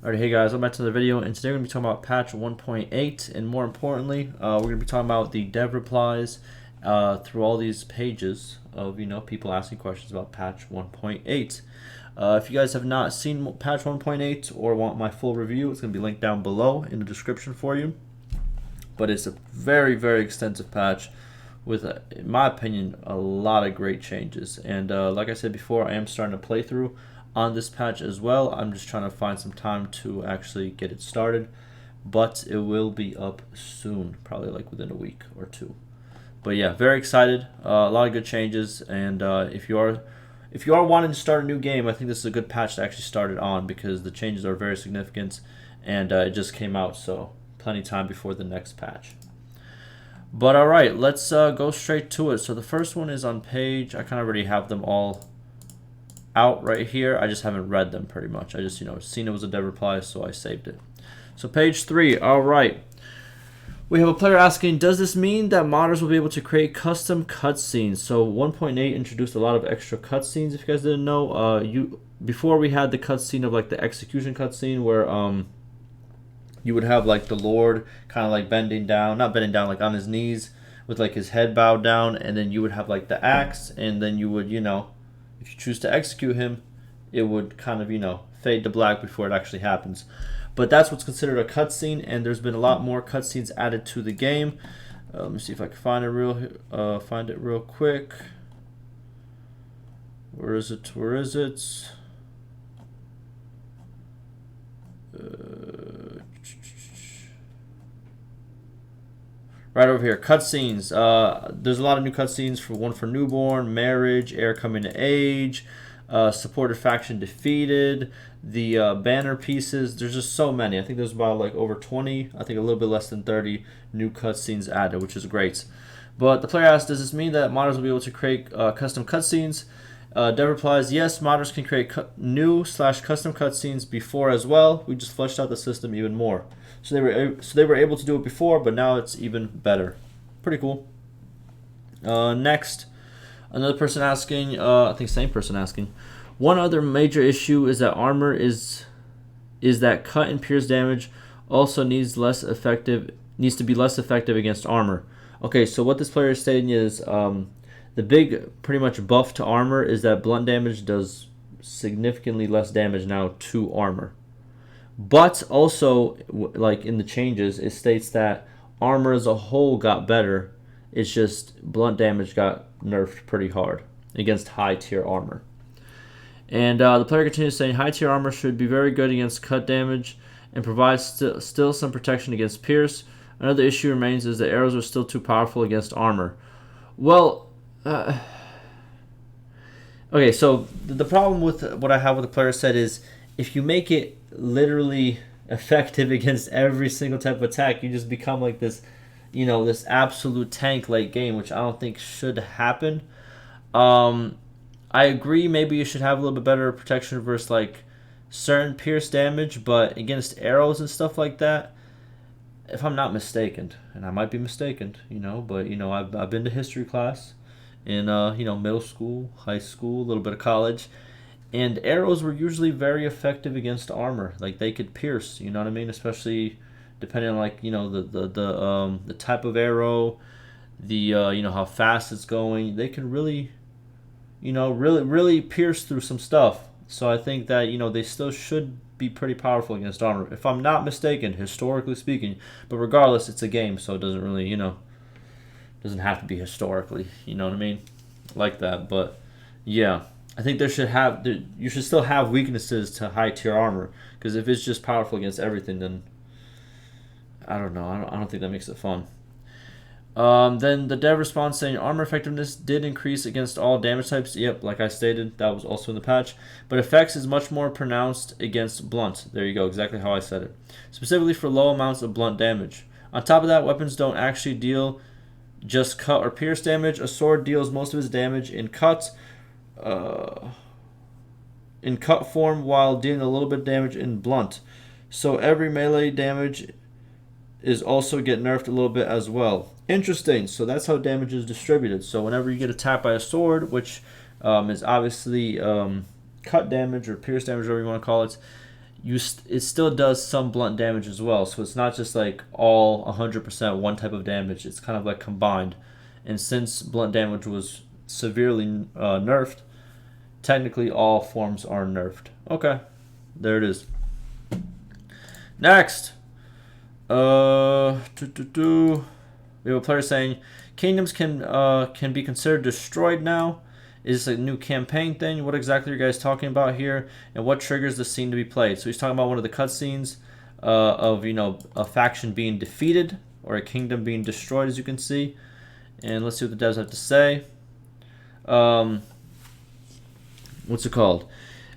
Alright, hey guys, welcome back to another video, and today we're going to be talking about patch 1.8, and more importantly, we're going to be talking about the dev replies through all these pages of, people asking questions about patch 1.8. If you guys have not seen patch 1.8 or want my full review, it's going to be linked down below in the description for you. But it's a very, very extensive patch with, in my opinion, a lot of great changes. And like I said before, I am starting to play through on this patch as well. I'm just trying to find some time to actually get it started, but it will be up soon, probably like within a week or two. But yeah, very excited. A lot of good changes, and if you are wanting to start a new game, I think this is a good patch to actually start it on because the changes are very significant, and it just came out, so plenty of time before the next patch. But all right, let's go straight to it. So the first one is on page. I kind of already have them all out right here. I just haven't read them pretty much. I just seen it was a dev reply, so I saved it. So page 3. All right, we have a player asking, does this mean that modders will be able to create custom cutscenes? So 1.8 introduced a lot of extra cutscenes. If you guys didn't know, before we had the cutscene of like the execution cutscene where you would have like the Lord kind of like bending down, not bending down, like on his knees with like his head bowed down, and then you would have like the axe, and then you would if you choose to execute him, it would kind of, fade to black before it actually happens. But that's what's considered a cutscene, and there's been a lot more cutscenes added to the game. Let me see if I can find it real quick. Where is it? Where is it? Right over here, cutscenes. There's a lot of new cutscenes. One for newborn, marriage, heir coming to age, supported faction defeated, the banner pieces. There's just so many. I think there's about like over 20. I think a little bit less than 30 new cutscenes added, which is great. But the player asks, does this mean that modders will be able to create custom cutscenes? Dev replies, yes, modders can create new/custom cutscenes before as well. We just fleshed out the system even more. So they were able to do it before, but now it's even better. Pretty cool. Next, another person asking, I think same person asking, one other major issue is that armor is that cut and pierce damage also needs to be less effective against armor. Okay, so what this player is stating is the big pretty much buff to armor is that blunt damage does significantly less damage now to armor. But also, like in the changes, it states that armor as a whole got better. It's just blunt damage got nerfed pretty hard against high tier armor. And the player continues saying, high tier armor should be very good against cut damage and provides still some protection against pierce. Another issue remains is that arrows are still too powerful against armor. Well, okay, so the problem with what I have with the player said is if you make it literally effective against every single type of attack, you just become like this, this absolute tank late game, which I don't think should happen. I agree, maybe you should have a little bit better protection versus like certain pierce damage, but against arrows and stuff like that, if I'm not mistaken, and I might be mistaken, but I've been to history class in middle school, high school, a little bit of college, and arrows were usually very effective against armor. Like they could pierce, you know what I mean? Especially depending on like the type of arrow, the how fast it's going. They can really, really pierce through some stuff. So I think that they still should be pretty powerful against armor, if I'm not mistaken, historically speaking. But regardless, it's a game, so it doesn't really doesn't have to be historically, you know what I mean, like that. But yeah, I think you should still have weaknesses to high tier armor, because if it's just powerful against everything, then I don't know. I don't think that makes it fun. Then the dev response saying armor effectiveness did increase against all damage types. Yep, like I stated, that was also in the patch. But effects is much more pronounced against blunt. There you go, exactly how I said it. Specifically for low amounts of blunt damage. On top of that, weapons don't actually deal just cut or pierce damage. A sword deals most of its damage in cut form while dealing a little bit of damage in blunt. So every melee damage is also get nerfed a little bit as well. Interesting. So that's how damage is distributed. So whenever you get attacked by a sword, which is obviously cut damage or pierce damage, whatever you want to call it, it still does some blunt damage as well. So it's not just like all 100% one type of damage. It's kind of like combined. And since blunt damage was severely nerfed, technically all forms are nerfed. Okay, there it is. Next, we have a player saying kingdoms can be considered destroyed now. Is this a new campaign thing? What exactly are you guys talking about here? And what triggers the scene to be played? So he's talking about one of the cutscenes of a faction being defeated or a kingdom being destroyed, as you can see. And let's see what the devs have to say. What's it called?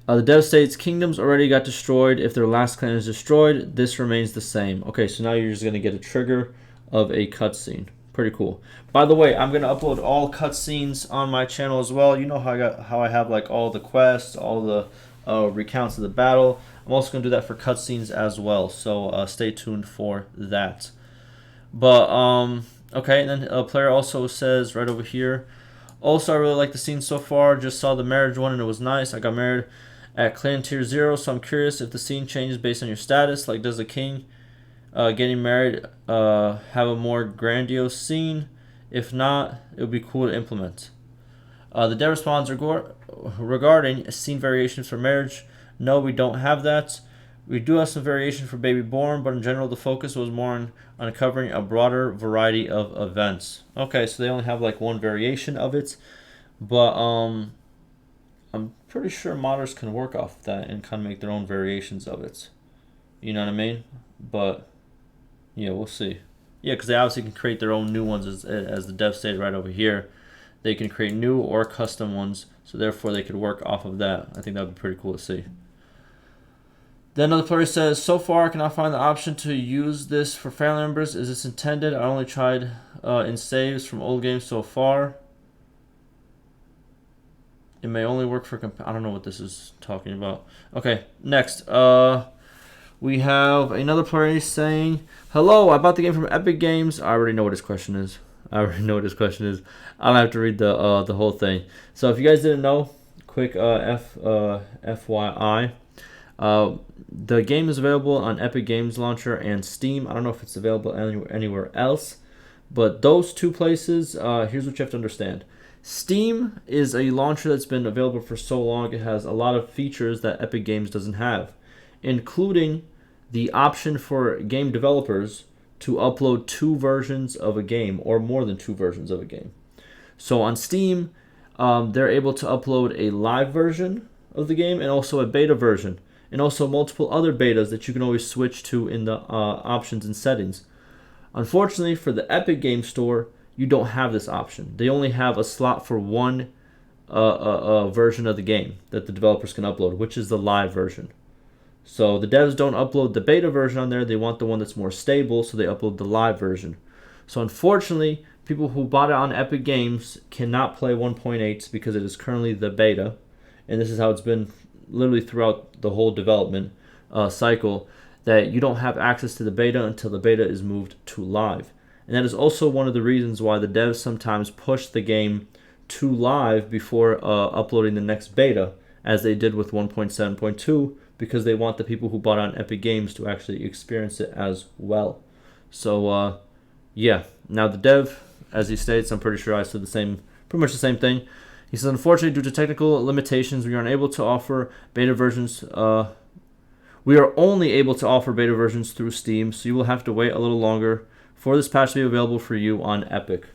The dev states kingdoms already got destroyed. If their last clan is destroyed, this remains the same. Okay, so now you're just gonna get a trigger of a cutscene. Pretty cool. By the way, I'm gonna upload all cutscenes on my channel as well. You know how I have like all the quests, all the recounts of the battle. I'm also gonna do that for cutscenes as well. So stay tuned for that. But okay, and then a player also says right over here. Also, I really like the scene so far. Just saw the marriage one and it was nice. I got married at clan tier 0, so I'm curious if the scene changes based on your status. Like, does the king getting married have a more grandiose scene? If not, it would be cool to implement. The dev responds regarding scene variations for marriage. No, we don't have that. We do have some variation for baby born, but in general the focus was more on uncovering a broader variety of events. Okay, so they only have like one variation of it, but I'm pretty sure modders can work off of that and kind of make their own variations of it. You know what I mean? But yeah, we'll see. Yeah, because they obviously can create their own new ones, as the dev stated right over here. They can create new or custom ones, so therefore they could work off of that. I think that would be pretty cool to see. Then another player says, so far I cannot find the option to use this for family members. Is this intended? I only tried in saves from old games so far. It may only work for I don't know what this is talking about. Okay, next. We have another player saying, hello, I bought the game from Epic Games. I already know what his question is. I don't have to read the whole thing. So if you guys didn't know, quick FYI. The game is available on Epic Games Launcher and Steam. I don't know if it's available anywhere else, but those two places, here's what you have to understand. Steam is a launcher that's been available for so long. It has a lot of features that Epic Games doesn't have, including the option for game developers to upload 2 versions of a game or more than 2 versions of a game. So on Steam, they're able to upload a live version of the game and also a beta version, and also multiple other betas that you can always switch to in the options and settings. Unfortunately, for the Epic Game Store, you don't have this option. They only have a slot for one version of the game that the developers can upload, which is the live version. So the devs don't upload the beta version on there. They want the one that's more stable, so they upload the live version. So unfortunately, people who bought it on Epic Games cannot play 1.8 because it is currently the beta, and this is how it's been literally throughout the whole development cycle, that you don't have access to the beta until the beta is moved to live. And that is also one of the reasons why the devs sometimes push the game to live before uploading the next beta, as they did with 1.7.2, because they want the people who bought on Epic Games to actually experience it as well. So yeah, now the dev, as he states, I'm pretty sure I said pretty much the same thing. He says, unfortunately, due to technical limitations, we are unable to offer beta versions. We are only able to offer beta versions through Steam, so you will have to wait a little longer for this patch to be available for you on Epic.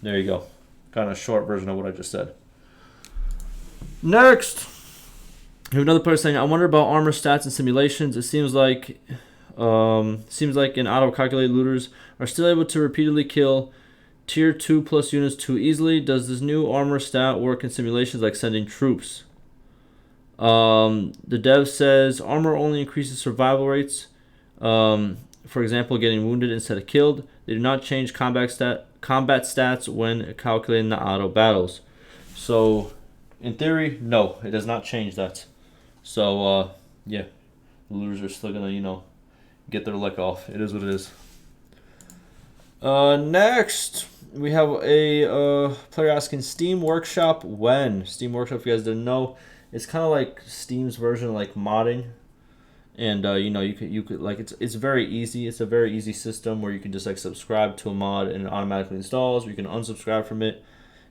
There you go. Kind of a short version of what I just said. Next, we have another player saying, I wonder about armor stats and simulations. It seems like in auto-calculated looters are still able to repeatedly kill tier 2 plus units too easily. Does this new armor stat work in simulations like sending troops? The dev says armor only increases survival rates. For example, getting wounded instead of killed. They do not change combat stats when calculating the auto battles. So, in theory, no, it does not change that. So, yeah, the looters are still gonna, get their lick off. It is what it is. Next, we have a player asking Steam Workshop when? Steam Workshop, if you guys didn't know, it's kind of like Steam's version of like modding. And you could like it's very easy. It's a very easy system where you can just like subscribe to a mod and it automatically installs, or you can unsubscribe from it.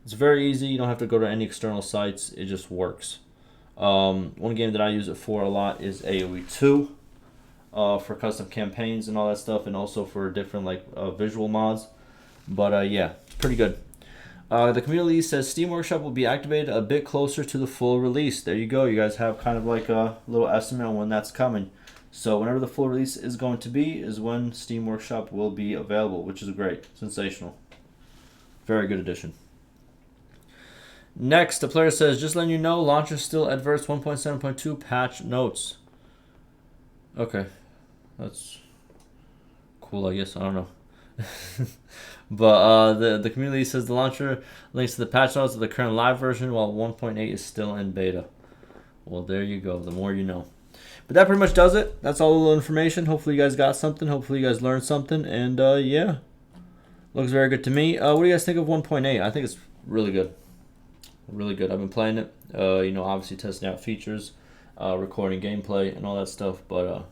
It's very easy. You don't have to go to any external sites. It just works. One game that I use it for a lot is AoE 2, for custom campaigns and all that stuff, and also for different like visual mods. But yeah, it's pretty good. The community says Steam Workshop will be activated a bit closer to the full release. There you go. You guys have kind of like a little estimate on when that's coming. So whenever the full release is going to be is when Steam Workshop will be available, which is great. Sensational. Very good addition. Next, the player says, just letting you know, launcher still adverts 1.7.2 patch notes. Okay. That's cool, I guess. I don't know. But the community says the launcher links to the patch notes of the current live version, while 1.8 is still in beta. Well, there you go. The more you know. But that pretty much does it. That's all the little information. Hopefully you guys got something. Hopefully you guys learned something. And yeah, looks very good to me. What do you guys think of 1.8? I think it's really good. Really good. I've been playing it. Obviously testing out features, recording gameplay, and all that stuff. But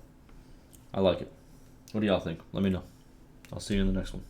I like it. What do y'all think? Let me know. I'll see you in the next one.